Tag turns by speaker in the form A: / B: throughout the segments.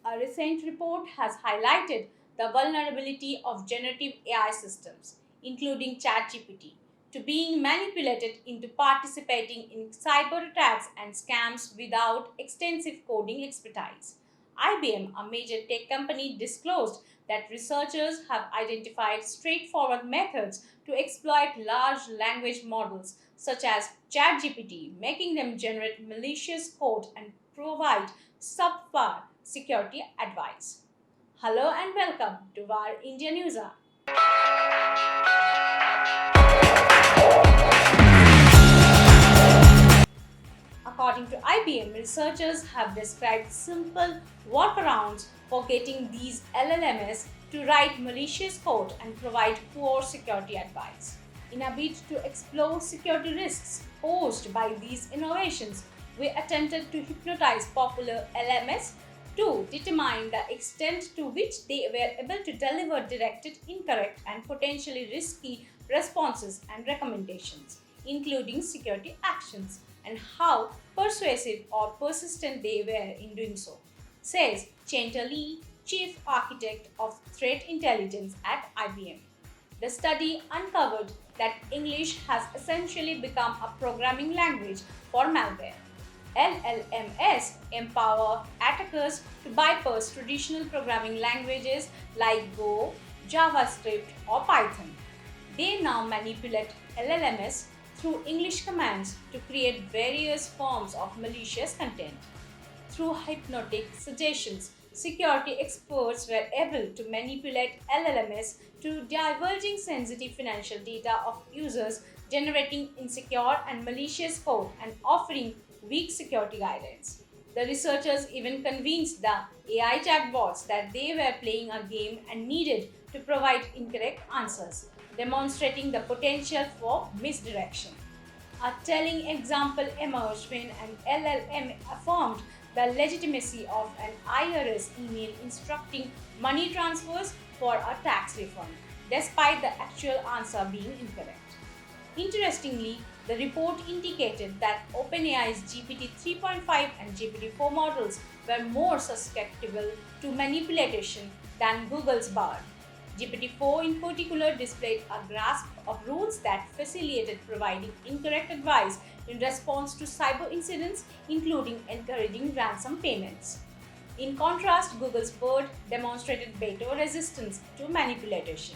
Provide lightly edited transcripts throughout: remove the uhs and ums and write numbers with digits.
A: A recent report has highlighted the vulnerability of generative AI systems, including ChatGPT, to being manipulated into participating in cyber attacks and scams without extensive coding expertise. IBM, a major tech company, disclosed that researchers have identified straightforward methods to exploit large language models such as ChatGPT, making them generate malicious code and provide subpar security advice. Hello and welcome to Varindia NewsHours. According to IBM, researchers have described simple workarounds for getting these LLMs to write malicious code and provide poor security advice. In a bid to explore security risks posed by these innovations, we attempted to hypnotize popular LLMs to determine the extent to which they were able to deliver directed, incorrect, and potentially risky responses and recommendations, including security actions, and how persuasive or persistent they were in doing so, says Chandler Lee, Chief Architect of Threat Intelligence at IBM. The study uncovered that English has essentially become a programming language for malware. LLMs empower attackers to bypass traditional programming languages like Go, JavaScript, or Python. They now manipulate LLMs through English commands to create various forms of malicious content. Through hypnotic suggestions, security experts were able to manipulate LLMs to divulging sensitive financial data of users, generating insecure and malicious code, and offering weak security guidance. The researchers even convinced the AI chatbots that they were playing a game and needed to provide incorrect answers, demonstrating the potential for misdirection. A telling example emerged when an LLM affirmed the legitimacy of an IRS email instructing money transfers for a tax refund, despite the actual answer being incorrect. Interestingly, the report indicated that OpenAI's GPT 3.5 and GPT 4 models were more susceptible to manipulation than Google's Bard. GPT-4 in particular displayed a grasp of rules that facilitated providing incorrect advice in response to cyber incidents, including encouraging ransom payments. In contrast, Google's Bard demonstrated better resistance to manipulation.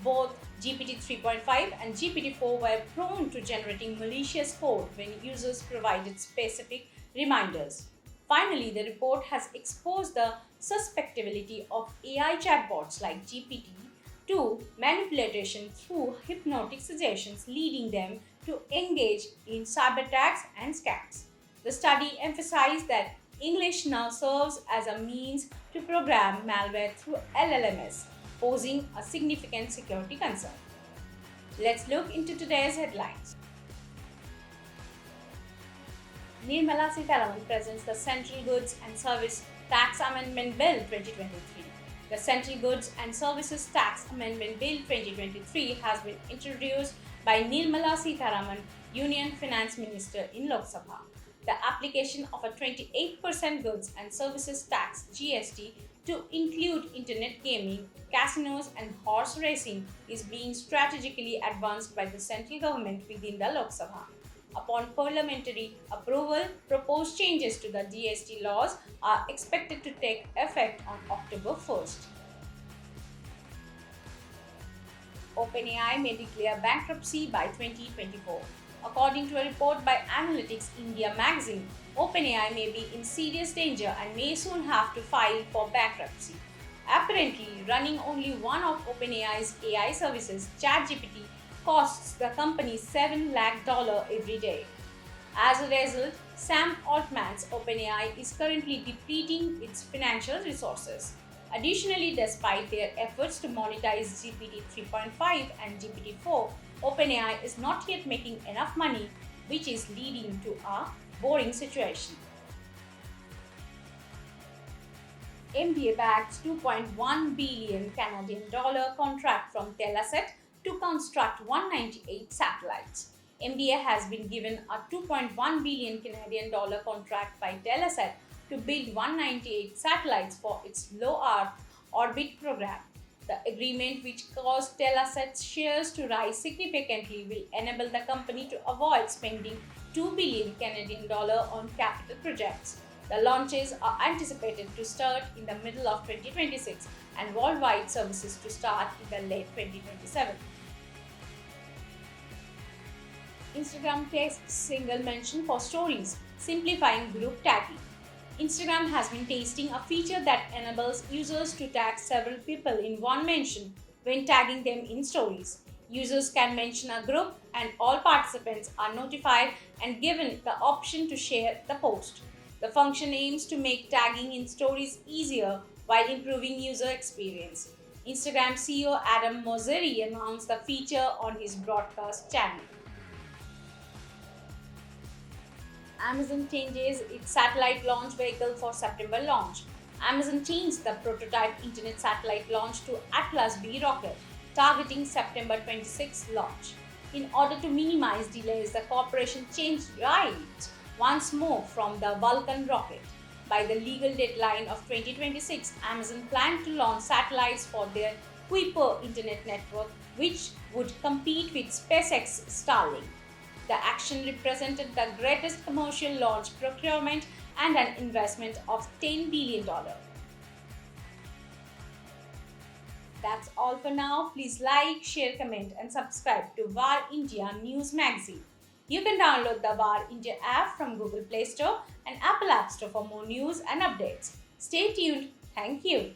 A: Both GPT 3.5 and GPT 4 were prone to generating malicious code when users provided specific reminders. Finally, the report has exposed the susceptibility of AI chatbots like GPT to manipulation through hypnotic suggestions, leading them to engage in cyberattacks and scams. The study emphasized that English now serves as a means to program malware through LLMs, posing a significant security concern. Let's look into today's headlines. Nirmala Sitharaman presents the Central Goods and Service Tax Amendment Bill 2023. The Central Goods and Services Tax Amendment Bill 2023 has been introduced by Nirmala Sitharaman, Union Finance Minister in Lok Sabha. The application of a 28% goods and services tax (GST) to include internet gaming, casinos, and horse racing is being strategically advanced by the central government within the Lok Sabha. Upon parliamentary approval, proposed changes to the GST laws are expected to take effect on October 1st. OpenAI may declare bankruptcy by 2024. According to a report by Analytics India magazine, OpenAI may be in serious danger and may soon have to file for bankruptcy. Apparently, running only one of OpenAI's AI services, ChatGPT, costs the company $7 lakh every day. As a result, Sam Altman's OpenAI is currently depleting its financial resources. Additionally, despite their efforts to monetize GPT 3.5 and GPT 4, OpenAI is not yet making enough money, which is leading to a boring situation. MBA bags $2.1 billion Canadian dollar contract from Telesat to construct 198 satellites. MDA has been given a $2.1 billion Canadian dollar contract by Telesat to build 198 satellites for its low Earth orbit program. The agreement, which caused Telesat shares to rise significantly, will enable the company to avoid spending 2 billion Canadian dollar on capital projects. The launches are anticipated to start in the middle of 2026 and worldwide services to start in the late 2027. Instagram tests single mention for stories, simplifying group tagging. Instagram has been testing a feature that enables users to tag several people in one mention when tagging them in stories. Users can mention a group, and all participants are notified and given the option to share the post. The function aims to make tagging in stories easier while improving user experience. Instagram CEO Adam Mosseri announced the feature on his broadcast channel. Amazon changes its satellite launch vehicle for September launch. Amazon changed the prototype internet satellite launch to Atlas V rocket, targeting September 26 launch. In order to minimize delays, the corporation changed right once more from the Vulcan rocket. By the legal deadline of 2026, Amazon planned to launch satellites for their Kuiper internet network, which would compete with SpaceX Starlink. The action represented the greatest commercial launch procurement and an investment of $10 billion. That's all for now. Please like, share, comment, and subscribe to Varindia News Magazine. You can download the Varindia app from Google Play Store and Apple App Store for more news and updates. Stay tuned. Thank you.